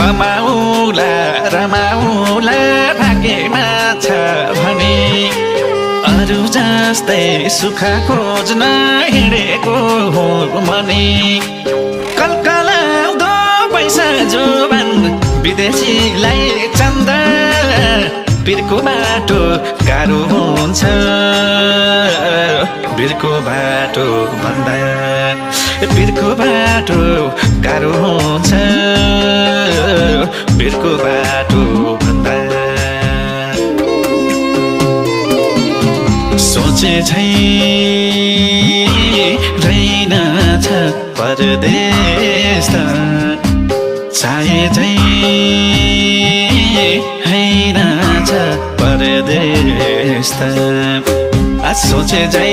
कमाउला रमाउला भाग्यमा छ भने अरू जस्तै सुख खोज्न हिँडेको हो भने कलकलाउँदो पैसा जोबान विदेशीलाई चन्दा बिर्को बाटो गाह्रो हुन्छ बिर्को बाटो भन्दा बिर्को बाटो गाह्रो हुन्छ बिर्को बाटो भन्दा सोचे झै रहेनछ परदेश त चाहे झै हैनछ परदेश त सोचे झै